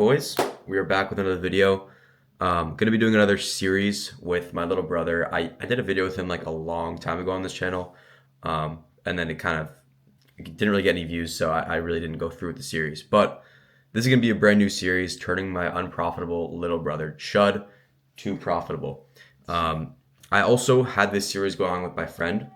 Boys, we are back with another video. Gonna be doing another series with my little brother. I did a video with him like a long time ago on this channel, and then it didn't really get any views, so I really didn't go through with the series. But this is gonna be a brand new series, turning my unprofitable little brother Chud to profitable. I also had this series going on with my friend,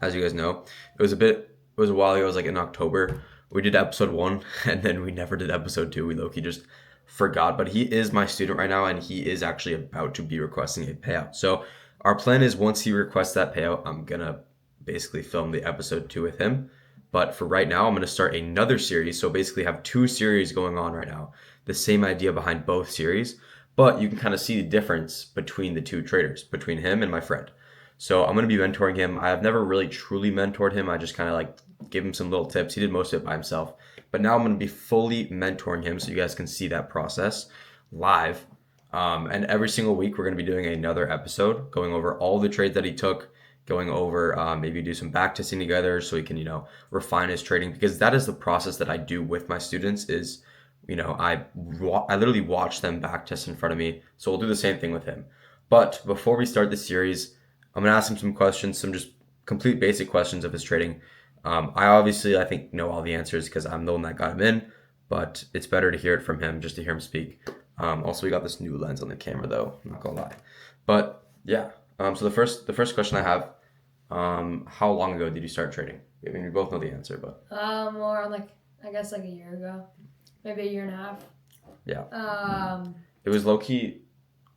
as you guys know. It was a while ago. It was like in October. We did episode 1 and then we never did episode 2. We low-key just forgot, but he is my student right now and he is actually about to be requesting a payout. So our plan is once he requests that payout, I'm gonna basically film the episode 2 with him. But for right now, I'm gonna start another series. So basically have 2 series going on right now. The same idea behind both series, but you can kind of see the difference between the 2 traders, between him and my friend. So I'm going to be mentoring him. I have never really truly mentored him. I just kind of like gave him some little tips. He did most of it by himself. But now I'm going to be fully mentoring him so you guys can see that process live. And every single week, we're going to be doing another episode going over all the trades that he took, going over maybe do some back testing together so he can, refine his trading, because that is the process that I do with my students is, I literally watch them back test in front of me. So we'll do the same thing with him. But before we start the series, I'm going to ask him some questions, some just complete basic questions of his trading. I think know all the answers because I'm the one that got him in, but it's better to hear it from him, just to hear him speak. Also, we got this new lens on the camera though, I'm not gonna lie. But yeah, so the first question I have, how long ago did you start trading? I mean, we both know the answer, but More like I guess like a year ago, maybe a year and a half. Yeah. It was low key.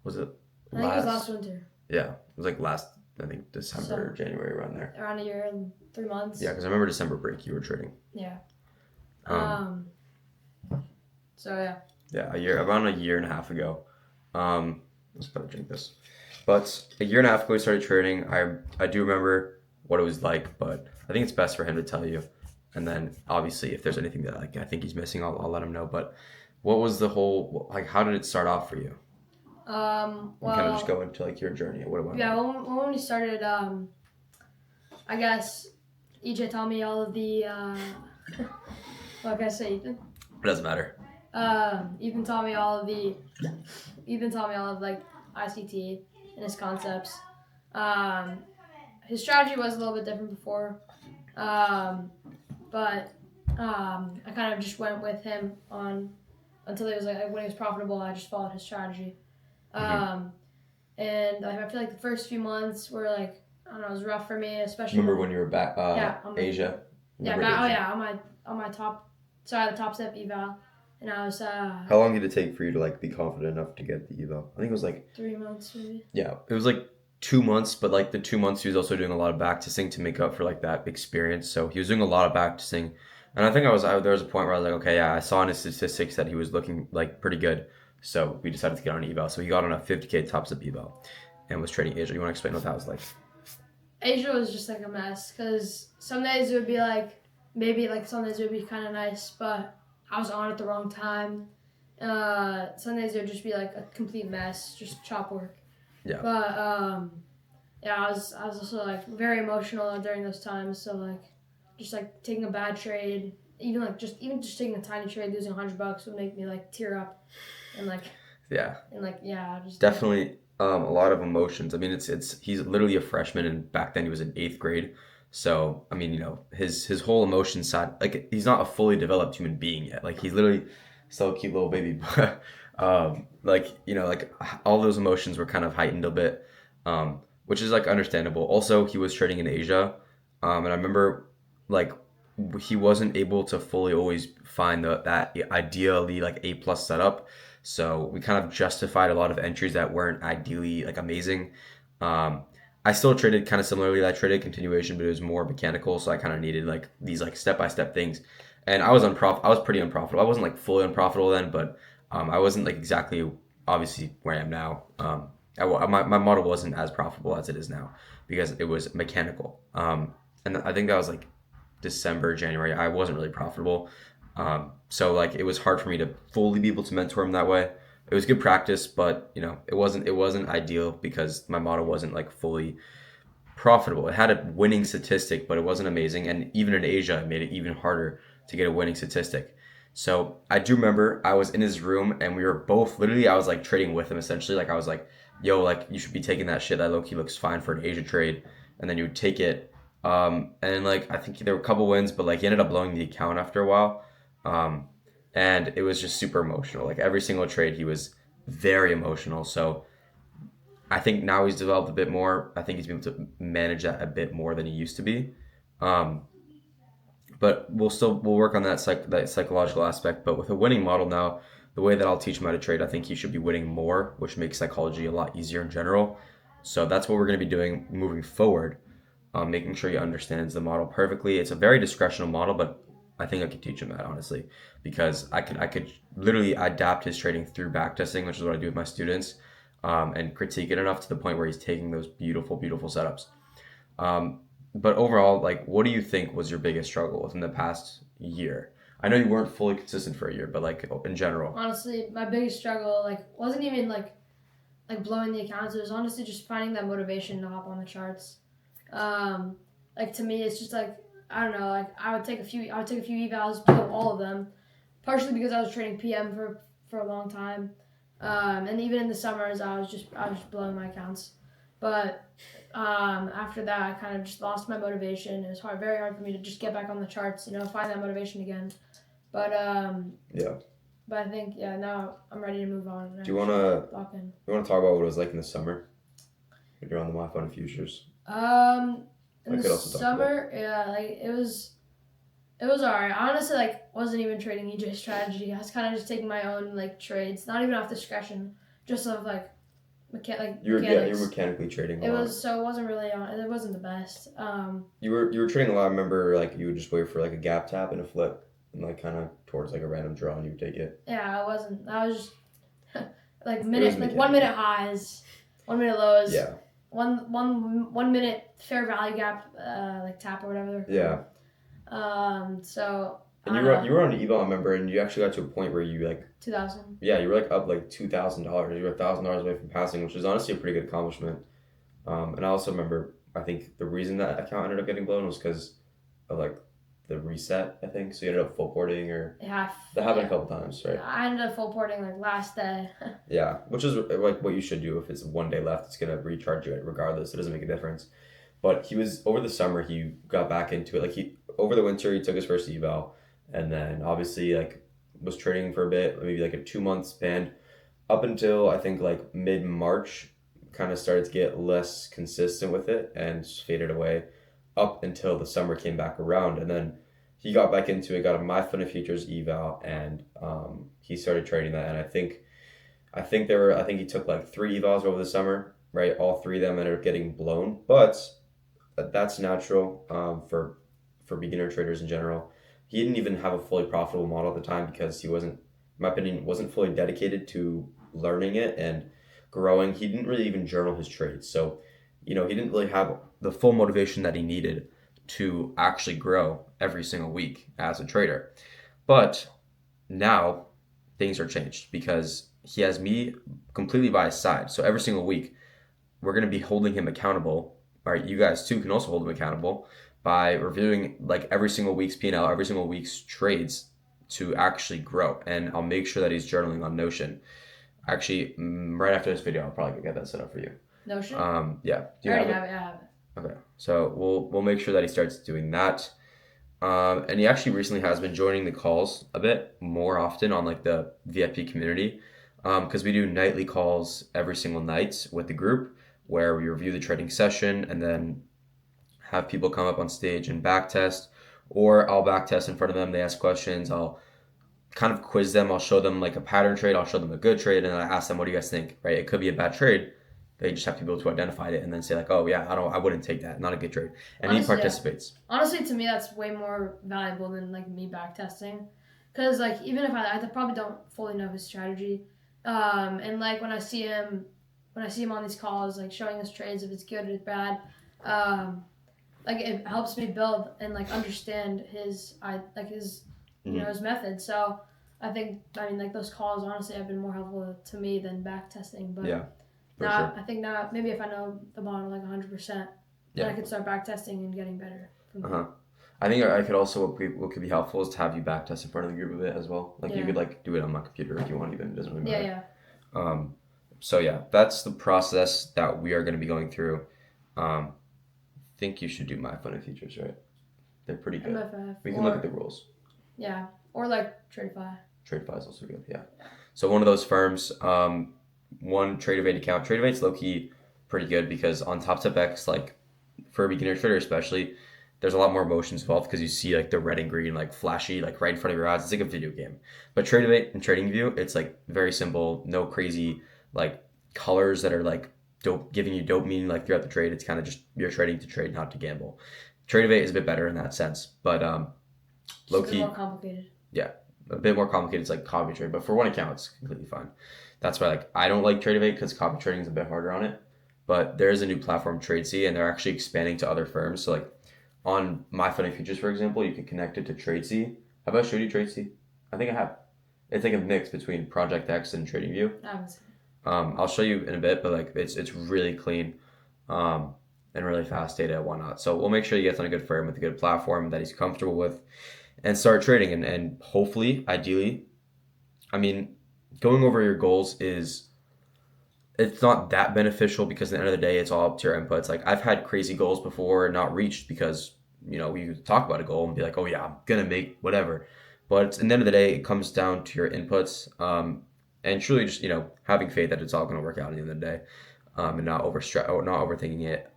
Was it? I think it was last winter. Yeah, it was like last. I think December, January, around there. Around a year and 3 months. Yeah, because I remember December break you were trading. Yeah. So yeah. Yeah, around a year and a half ago. Let's better drink this. But a year and a half ago, we started trading. I do remember what it was like, but I think it's best for him to tell you. And then obviously, if there's anything that I think he's missing, I'll let him know. But what was the whole how did it start off for you? Well, kind of just go into like your journey. What about? Yeah, when we started, I guess EJ taught me all of the. What can I say, Ethan? It doesn't matter. Ethan taught me all of the. Ethan taught me all of like ICT and his concepts. His strategy was a little bit different before, but I kind of just went with him on until it was like when he was profitable. I just followed his strategy. And I feel like the first few months were like, I don't know, it was rough for me, especially. Remember when you were back, Asia? On my top, so I had a top step eval, and I was. How long did it take for you to like be confident enough to get the eval? I think it was like 3 months maybe. Yeah, it was like 2 months, but like the 2 months he was also doing a lot of back testing to make up for like that experience. So he was doing a lot of back testing, and I think there was a point where I was like, okay, yeah, I saw in his statistics that he was looking like pretty good. So we decided to get on an eval. So he got on a 50K top step eval and was trading Asia. You want to explain what that was like? Asia was just like a mess because some days it would be like, maybe like some days it would be kind of nice, but I was on at the wrong time. Some days it would just be like a complete mess, just chop work. Yeah. But yeah, I was also like very emotional during those times. So like, just like taking a bad trade, even just taking a tiny trade, losing $100 would make me like tear up. Just definitely a lot of emotions. I mean, he's literally a freshman, and back then he was in 8th grade. So I mean, his whole emotion side, like he's not a fully developed human being yet. Like he's literally still a cute little baby. Like all those emotions were kind of heightened a bit, which is like understandable. Also, he was trading in Asia, and I remember like he wasn't able to fully always find that ideally like A+ setup. So we kind of justified a lot of entries that weren't ideally like amazing. I still traded kind of similarly. I traded continuation, but it was more mechanical. So I kind of needed like these like step-by-step things. And I was pretty unprofitable. I wasn't like fully unprofitable then, but I wasn't like exactly obviously where I am now. My model wasn't as profitable as it is now because it was mechanical. And I think that was like December, January. I wasn't really profitable. So like it was hard for me to fully be able to mentor him that way. It was good practice, but it wasn't ideal because my model wasn't like fully profitable. It had a winning statistic, but it wasn't amazing. And even in Asia, it made it even harder to get a winning statistic. So I do remember I was in his room and we were both literally, I was like trading with him essentially. Like I was like, yo, like you should be taking that shit. That low key looks fine for an Asia trade. And then you would take it. And like I think there were a couple wins, but like he ended up blowing the account after a while. Um, and it was just super emotional. Like every single trade, he was very emotional. So I think now he's developed a bit more. I think he's been able to manage that a bit more than he used to be. Um, but we'll work on that psychological aspect. But with a winning model now, the way that I'll teach him how to trade, I think he should be winning more, which makes psychology a lot easier in general. So that's what we're going to be doing moving forward, making sure he understands the model perfectly. It's a very discretional model, but I think I could teach him that honestly, because I could literally adapt his trading through backtesting, which is what I do with my students, and critique it enough to the point where he's taking those beautiful setups. Um, but overall, like, what do you think was your biggest struggle within the past year? I know you weren't fully consistent for a year, but like in general. Honestly, my biggest struggle like wasn't even like blowing the accounts. It was honestly just finding that motivation to hop on the charts. Um, like to me, it's just like I don't know. Like I would take a few evals, blow all of them, partially because I was trading PM for a long time, and even in the summers, I was just blowing my accounts. But after that, I kind of just lost my motivation. It was very hard for me to just get back on the charts. Find that motivation again. But Yeah. but I think now I'm ready to move on. And Do you wanna lock in. you wanna talk about what it was like in the summer when you're on the My Fun Futures? In the summer, yeah, like it was alright. I honestly wasn't even trading EJ strategy. I was kind of just taking my own like trades, not even off discretion, just of like You were mechanically trading a lot. It wasn't really on. It wasn't the best. You were trading a lot. I remember like you would just wait for like a gap tap and a flip, and like kind of towards like a random draw, and you would take it. Yeah, I wasn't. I was just like 1 minute highs, 1 minute lows. Yeah. One minute fair value gap, like tap or whatever. Yeah. So. And you were on eval, I remember, and you actually got to a point where you like 2,000. Yeah, you were like up like $2,000. You were $1,000 away from passing, which is honestly a pretty good accomplishment. And I also remember, I think the reason that account ended up getting blown was because of like the reset. I think so. You ended up full porting, or that happened a couple times, right? I ended up full porting like last day. Yeah, which is like what you should do. If it's 1 day left, it's gonna recharge you regardless. It doesn't make a difference. But he was over the summer. He got back into it. Like over the winter, he took his first eval. And then obviously like was trading for a bit, maybe like a 2 month span, up until I think like mid-March, kind of started to get less consistent with it and faded away up until the summer came back around. And then he got back into it, got a My Fun Futures eval, and he started trading that. And I think he took like 3 evals over the summer, right? All 3 of them ended up getting blown, but that's natural for beginner traders in general. He didn't even have a fully profitable model at the time because he wasn't, in my opinion, wasn't fully dedicated to learning it and growing. He didn't really even journal his trades. So, he didn't really have the full motivation that he needed to actually grow every single week as a trader. But now things are changed because he has me completely by his side. So every single week, we're going to be holding him accountable. All right, you guys too can also hold him accountable by reviewing like every single week's P&L, every single week's trades to actually grow. And I'll make sure that he's journaling on Notion. Actually, right after this video, I'll probably get that set up for you. Notion? Yeah. Do you have it? I have it. Okay. So we'll make sure that he starts doing that. And he actually recently has been joining the calls a bit more often on like the VIP community. Because we do nightly calls every single night with the group where we review the trading session and then have people come up on stage and backtest, or I'll backtest in front of them. They ask questions. I'll kind of quiz them. I'll show them like a pattern trade. I'll show them a good trade, and I ask them, "What do you guys think?" Right? It could be a bad trade. They just have to be able to identify it and then say like, "Oh yeah, I wouldn't take that. Not a good trade." And honestly, he participates. Yeah. Honestly, to me, that's way more valuable than like me backtesting, because like even if I probably don't fully know his strategy, and like when I see him on these calls, like showing us trades if it's good or it's bad. Like it helps me build and like understand his his method. So I mean like those calls honestly have been more helpful to me than back testing. But yeah, now I think now maybe if I know the model like 100%, then I could start back testing and getting better. I think I could also what could be helpful is to have you back test in front of the group a bit as well. Like you Yeah. could like do it on my computer if you want, even it doesn't really Yeah, matter. yeah. So yeah, that's the process that we are going to be going through. I think you should do my fun and features, right? They're pretty good. MFF. We can look at the rules. Yeah, or like Tradify. Tradify is also good, yeah. So one of those firms, one Tradeovate account. Tradeovate's low key pretty good because on TopStep, like for a beginner trader especially, there's a lot more emotions involved because you see like the red and green like flashy like right in front of your eyes. It's like a video game. But Tradeovate and TradingView, it's like very simple, no crazy like colors that are like giving you dopamine like throughout the trade. It's kind of just you're trading to trade, not to gamble. Tradeovate is a bit better in that sense, but low It's a key, bit more complicated. yeah, a bit more complicated. It's like copy trade, but for one account, it's completely fine. That's why like I don't like Tradeovate because copy trading is a bit harder on it. But there is a new platform, TradeC, and they're actually expanding to other firms. So like on my Funny Futures, for example, you can connect it to TradeC. Have I showed you TradeC? I think I have. It's like a mix between Project X and TradingView. I haven't seen I'll show you in a bit, but like it's really clean, and really fast data and whatnot. So we'll make sure he gets on a good firm with a good platform that he's comfortable with, and start trading. And hopefully, ideally, I mean, going over your goals it's not that beneficial because at the end of the day, it's all up to your inputs. Like I've had crazy goals before and not reached because we talk about a goal and be like, oh yeah, I'm gonna make whatever. But at the end of the day, it comes down to your inputs, and truly just having faith that it's all gonna work out at the end of the day, and not or not overthinking it.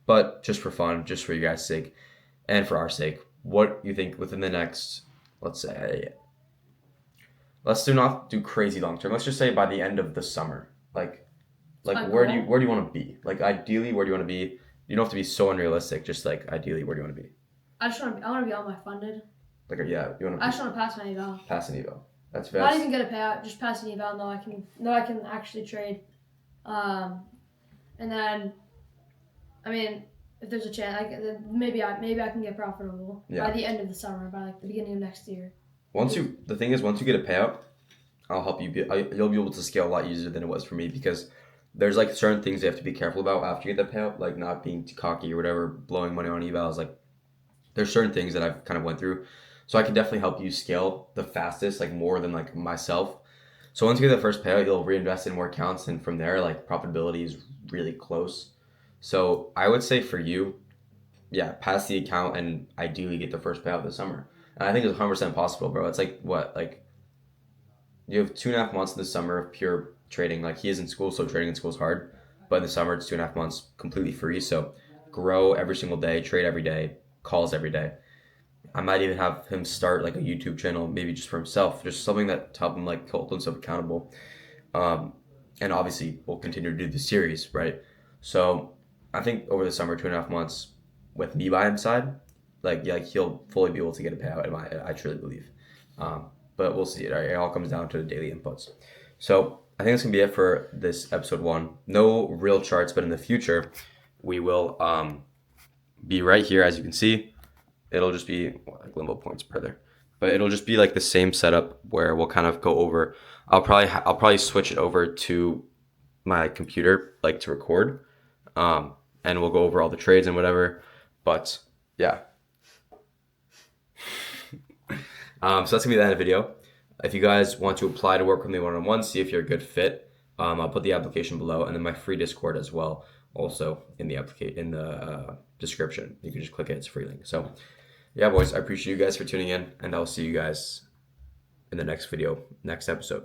But just for fun, just for you guys' sake, and for our sake, what you think within the next, let's say, let's not do crazy long term. Let's just say by the end of the summer, like my where do goal. you want to be? Like ideally, where do you want to be? You don't have to be so unrealistic. Just like ideally, where do you want to be? I want to be all my funded. Like yeah, you want I to just want to pass my eval. pass an evo. That's Not fast. even get a payout, just pass an eval. I can actually trade. And then, I mean, if there's a chance, then maybe I can get profitable Yeah. by the end of the summer, by like the beginning of next year. The thing is, once you get a payout, I'll help you. You'll be able to scale a lot easier than it was for me because there's like certain things you have to be careful about after you get that payout, like not being too cocky or whatever, blowing money on evals. Like there's certain things that I've kind of went through, so I can definitely help you scale the fastest, like more than like myself. So once you get the first payout, you'll reinvest in more accounts, and from there, like profitability is really close. So I would say for you, yeah, pass the account and ideally get the first payout this summer. And I think it's 100% possible, bro. It's like what like you have 2.5 months in the summer of pure trading. Like he is in school, so trading in school is hard. But in the summer, it's 2.5 months completely free. So grow every single day, trade every day, calls every day. I might even have him start like a YouTube channel, maybe just for himself, just something that to help him like hold himself accountable. Um, and obviously, we'll continue to do the series, right? So I think over the summer, 2.5 months with me by his side, like yeah, he'll fully be able to get a payout. I truly believe. But we'll see. It all comes down to the daily inputs. So I think that's gonna be it for this episode 1. No real charts, but in the future, we will be right here as you can see. It'll just be like limbo points per there, but it'll just be like the same setup where we'll kind of go over. I'll probably switch it over to my computer like to record, and we'll go over all the trades and whatever. But yeah. So that's gonna be the end of the video. If you guys want to apply to work with me one-on-one, see if you're a good fit, I'll put the application below, and then my free Discord as well, also in the description. You can just click it; it's a free link. So, yeah, boys, I appreciate you guys for tuning in, and I'll see you guys in the next video, next episode.